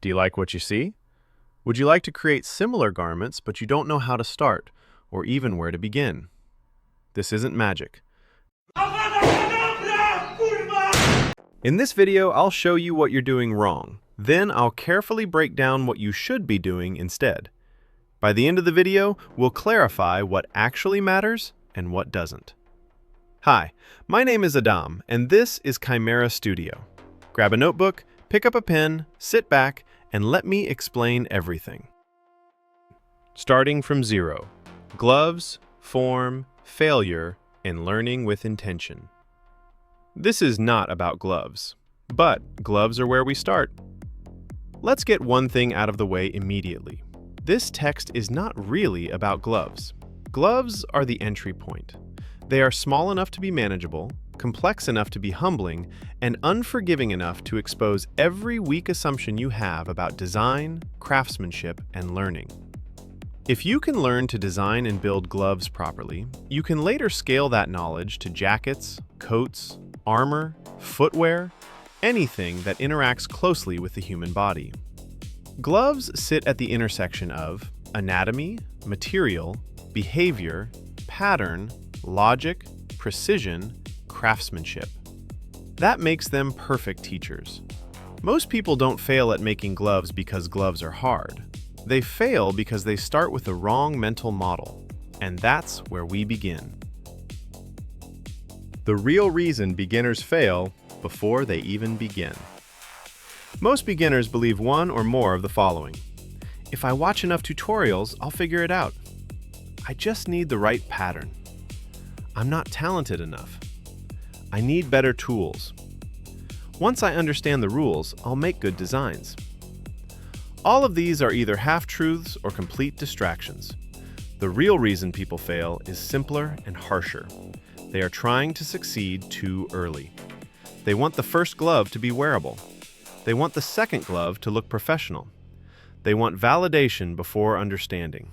Do you like what you see? Would you like to create similar garments, but you don't know how to start, or even where to begin? This isn't magic. In this video, I'll show you what you're doing wrong. Then I'll carefully break down what you should be doing instead. By the end of the video, we'll clarify what actually matters and what doesn't. Hi, my name is Adam, and this is Chimera Studio. Grab a notebook, pick up a pen, sit back, and let me explain everything. Starting from zero: gloves, form, failure, and learning with intention. This is not about gloves, but gloves are where we start. Let's get one thing out of the way immediately. This text is not really about gloves. Gloves are the entry point. They are small enough to be manageable, complex enough to be humbling, and unforgiving enough to expose every weak assumption you have about design, craftsmanship, and learning. If you can learn to design and build gloves properly, you can later scale that knowledge to jackets, coats, armor, footwear, anything that interacts closely with the human body. Gloves sit at the intersection of anatomy, material, behavior, pattern, logic, precision, craftsmanship. That makes them perfect teachers. Most people don't fail at making gloves because gloves are hard. They fail because they start with the wrong mental model, and that's where we begin. The real reason beginners fail before they even begin. Most beginners believe one or more of the following. If I watch enough tutorials, I'll figure it out. I just need the right pattern. I'm not talented enough. I need better tools. Once I understand the rules, I'll make good designs. All of these are either half-truths or complete distractions. The real reason people fail is simpler and harsher. They are trying to succeed too early. They want the first glove to be wearable. They want the second glove to look professional. They want validation before understanding.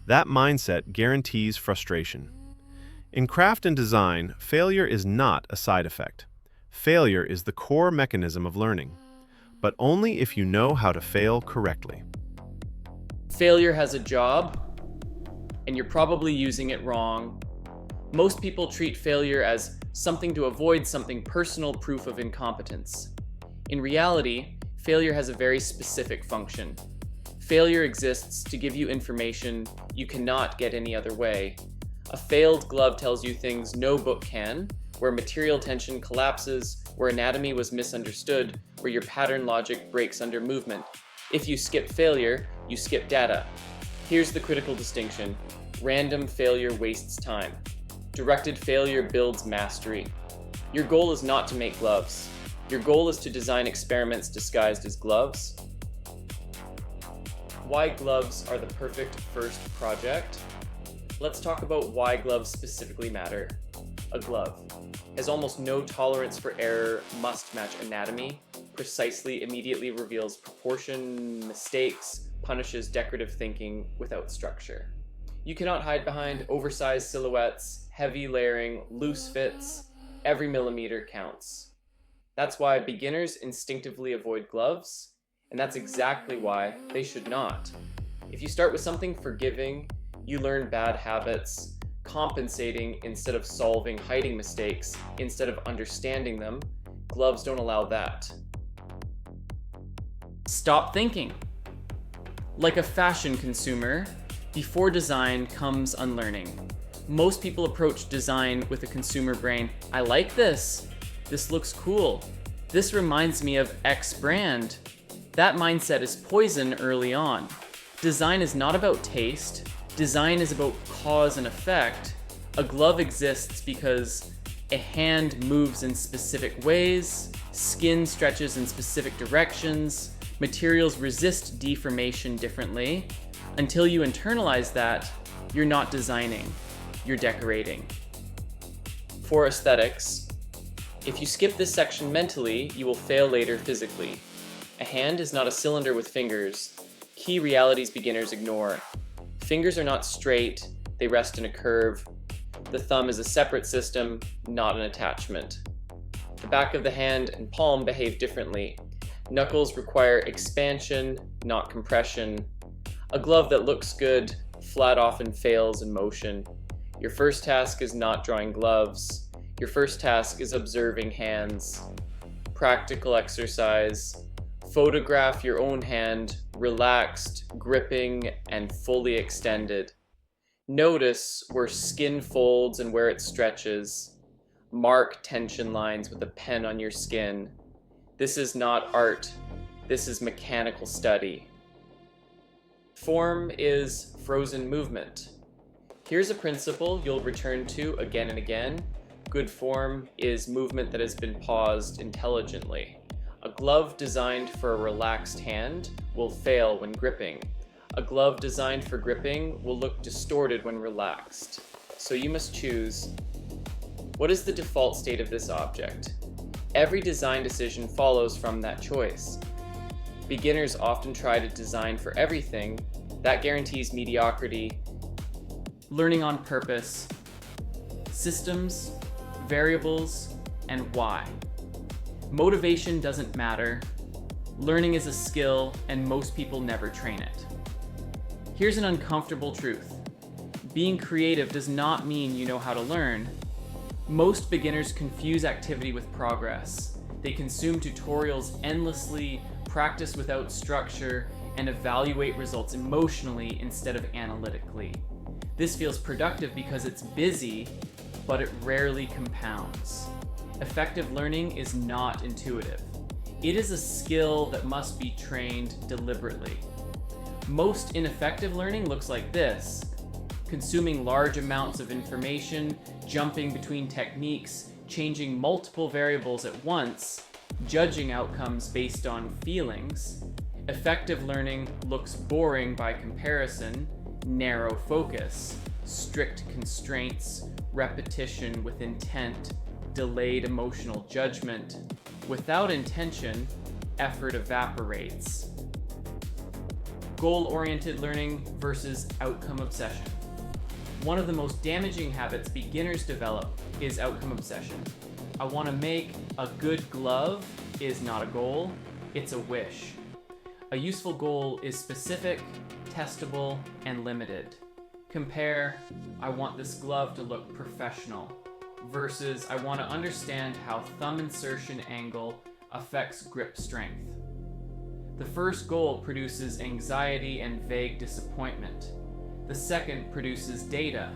That mindset guarantees frustration. In craft and design, failure is not a side effect. Failure is the core mechanism of learning, but only if you know how to fail correctly. Failure has a job, and you're probably using it wrong. Most people treat failure as something to avoid something personal proof of incompetence. In reality, failure has a very specific function. Failure exists to give you information you cannot get any other way. A failed glove tells you things no book can, where material tension collapses, where anatomy was misunderstood, where your pattern logic breaks under movement. If you skip failure, you skip data. Here's the critical distinction. Random failure wastes time. Directed failure builds mastery. Your goal is not to make gloves. Your goal is to design experiments disguised as gloves. Why gloves are the perfect first project? Let's talk about why gloves specifically matter. A glove has almost no tolerance for error, must match anatomy, precisely immediately reveals proportion, mistakes, punishes decorative thinking without structure. You cannot hide behind oversized silhouettes, heavy layering, loose fits. Every millimeter counts. That's why beginners instinctively avoid gloves, and that's exactly why they should not. If you start with something forgiving, you learn bad habits, compensating instead of solving, hiding mistakes instead of understanding them. Gloves don't allow that. Stop thinking. Like a fashion consumer, before design comes unlearning. Most people approach design with a consumer brain. I like this. This looks cool. This reminds me of X brand. That mindset is poison early on. Design is not about taste. Design is about cause and effect. A glove exists because a hand moves in specific ways, skin stretches in specific directions, materials resist deformation differently. Until you internalize that, you're not designing, you're decorating. For aesthetics, if you skip this section mentally, you will fail later physically. A hand is not a cylinder with fingers. Key realities beginners ignore. Fingers are not straight, they rest in a curve. The thumb is a separate system, not an attachment. The back of the hand and palm behave differently. Knuckles require expansion, not compression. A glove that looks good flat often fails in motion. Your first task is not drawing gloves. Your first task is observing hands. Practical exercise. Photograph your own hand, relaxed, gripping, and fully extended. Notice where skin folds and where it stretches. Mark tension lines with a pen on your skin. This is not art. This is mechanical study. Form is frozen movement. Here's a principle you'll return to again and again. Good form is movement that has been paused intelligently. A glove designed for a relaxed hand will fail when gripping. A glove designed for gripping will look distorted when relaxed. So you must choose. What is the default state of this object? Every design decision follows from that choice. Beginners often try to design for everything. That guarantees mediocrity. Learning on purpose, systems, variables, and why. Motivation doesn't matter. Learning is a skill, and most people never train it. Here's an uncomfortable truth. Being creative does not mean you know how to learn. Most beginners confuse activity with progress. They consume tutorials endlessly, practice without structure, and evaluate results emotionally instead of analytically. This feels productive because it's busy, but it rarely compounds. Effective learning is not intuitive. It is a skill that must be trained deliberately. Most ineffective learning looks like this: consuming large amounts of information, jumping between techniques, changing multiple variables at once, judging outcomes based on feelings. Effective learning looks boring by comparison, narrow focus, strict constraints, repetition with intent, delayed emotional judgment. Without intention, effort evaporates. Goal-oriented learning versus outcome obsession. One of the most damaging habits beginners develop is outcome obsession. I want to make a good glove is not a goal, it's a wish. A useful goal is specific, testable, and limited. Compare, I want this glove to look professional, versus I want to understand how thumb insertion angle affects grip strength. The first goal produces anxiety and vague disappointment. The second produces data.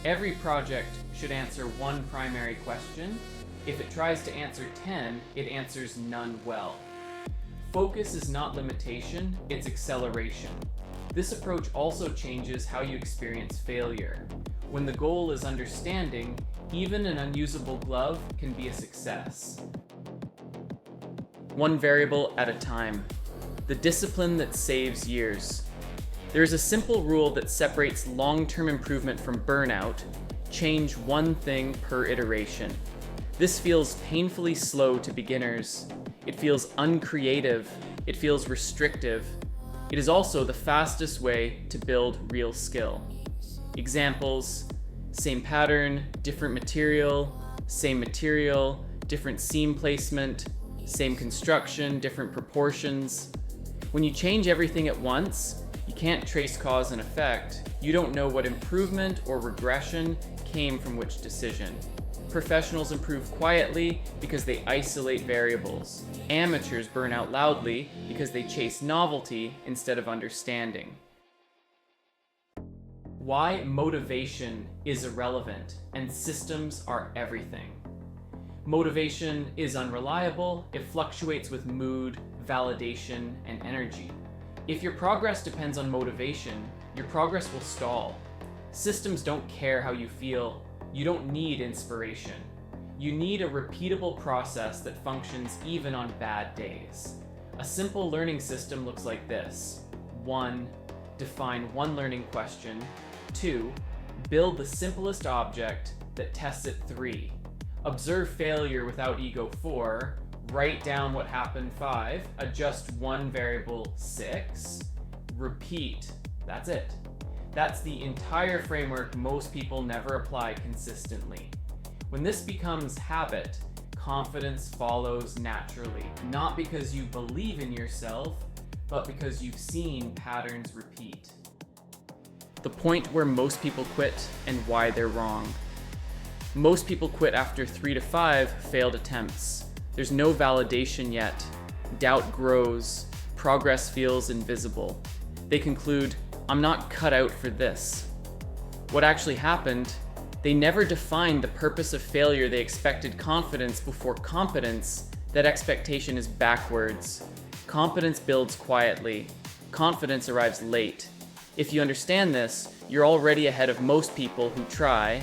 Every project should answer one primary question. If it tries to answer 10, it answers none well. Focus is not limitation, it's acceleration. This approach also changes how you experience failure. When the goal is understanding, even an unusable glove can be a success. One variable at a time. The discipline that saves years. There is a simple rule that separates long-term improvement from burnout: change one thing per iteration. This feels painfully slow to beginners. It feels uncreative. It feels restrictive. It is also the fastest way to build real skill. Examples: same pattern, different material, same material, different seam placement, same construction, different proportions. When you change everything at once, you can't trace cause and effect. You don't know what improvement or regression came from which decision. Professionals improve quietly because they isolate variables. Amateurs burn out loudly because they chase novelty instead of understanding. Why motivation is irrelevant and systems are everything. Motivation is unreliable. It fluctuates with mood, validation, and energy. If your progress depends on motivation, your progress will stall. Systems don't care how you feel. You don't need inspiration. You need a repeatable process that functions even on bad days. A simple learning system looks like this. 1. Define one learning question. 2. Build the simplest object that tests it. 3. Observe failure without ego. 4. Write down what happened. 5. Adjust one variable. 6. Repeat. That's it. That's the entire framework most people never apply consistently. When this becomes habit, confidence follows naturally, not because you believe in yourself, but because you've seen patterns repeat. The point where most people quit and why they're wrong. Most people quit after 3 to 5 failed attempts. There's no validation yet. Doubt grows. Progress feels invisible. They conclude, I'm not cut out for this. What actually happened? They never defined the purpose of failure. They expected confidence before competence. That expectation is backwards. Competence builds quietly. Confidence arrives late. If you understand this, you're already ahead of most people who try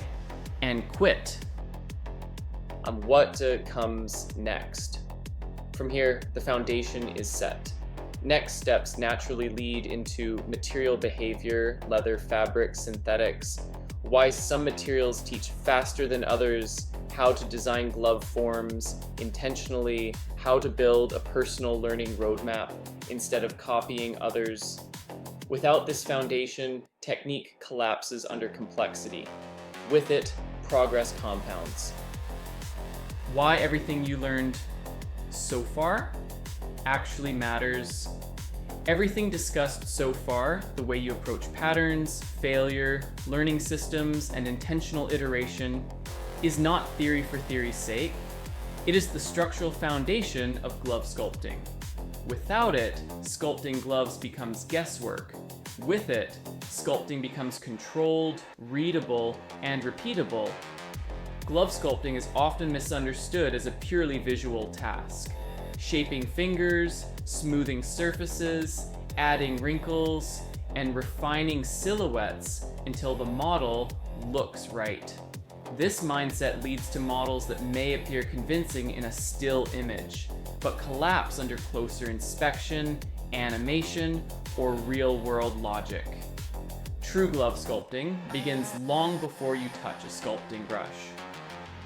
and quit. What comes next? From here, the foundation is set. Next steps naturally lead into material behavior, leather, fabric, synthetics, why some materials teach faster than others, how to design glove forms intentionally, how to build a personal learning roadmap instead of copying others. Without this foundation, technique collapses under complexity. With it, progress compounds. Why everything you learned so far actually matters. Everything discussed so far, the way you approach patterns, failure, learning systems, and intentional iteration, is not theory for theory's sake. It is the structural foundation of glove sculpting. Without it, sculpting gloves becomes guesswork. With it, sculpting becomes controlled, readable, and repeatable. Glove sculpting is often misunderstood as a purely visual task. Shaping fingers, smoothing surfaces, adding wrinkles, and refining silhouettes until the model looks right. This mindset leads to models that may appear convincing in a still image, but collapse under closer inspection, animation, or real-world logic. True glove sculpting begins long before you touch a sculpting brush.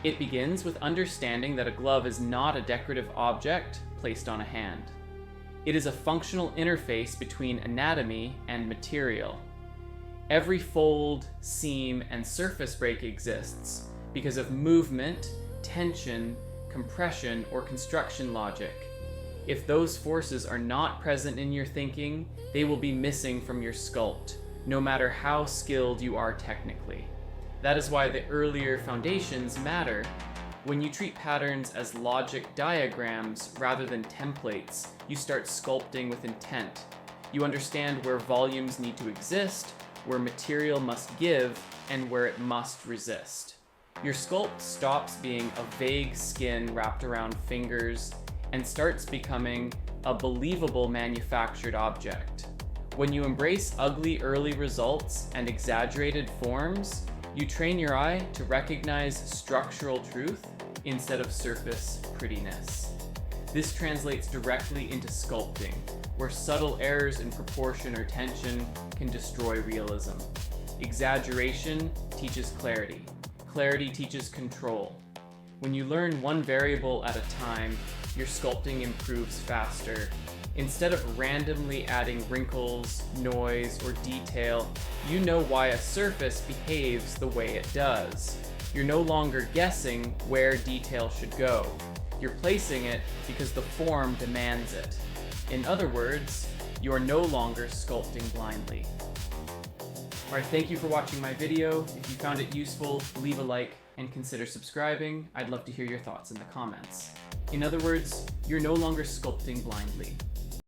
It begins with understanding that a glove is not a decorative object placed on a hand. It is a functional interface between anatomy and material. Every fold, seam, and surface break exists because of movement, tension, compression, or construction logic. If those forces are not present in your thinking, they will be missing from your sculpt, no matter how skilled you are technically. That is why the earlier foundations matter. When you treat patterns as logic diagrams rather than templates, you start sculpting with intent. You understand where volumes need to exist, where material must give, and where it must resist. Your sculpt stops being a vague skin wrapped around fingers and starts becoming a believable manufactured object. When you embrace ugly early results and exaggerated forms, you train your eye to recognize structural truth instead of surface prettiness. This translates directly into sculpting, where subtle errors in proportion or tension can destroy realism. Exaggeration teaches clarity. Clarity teaches control. When you learn one variable at a time, your sculpting improves faster. Instead of randomly adding wrinkles, noise, or detail, you know why a surface behaves the way it does. You're no longer guessing where detail should go. You're placing it because the form demands it. In other words, you are no longer sculpting blindly. Alright, thank you for watching my video. If you found it useful, leave a like and consider subscribing. I'd love to hear your thoughts in the comments. In other words, you're no longer sculpting blindly.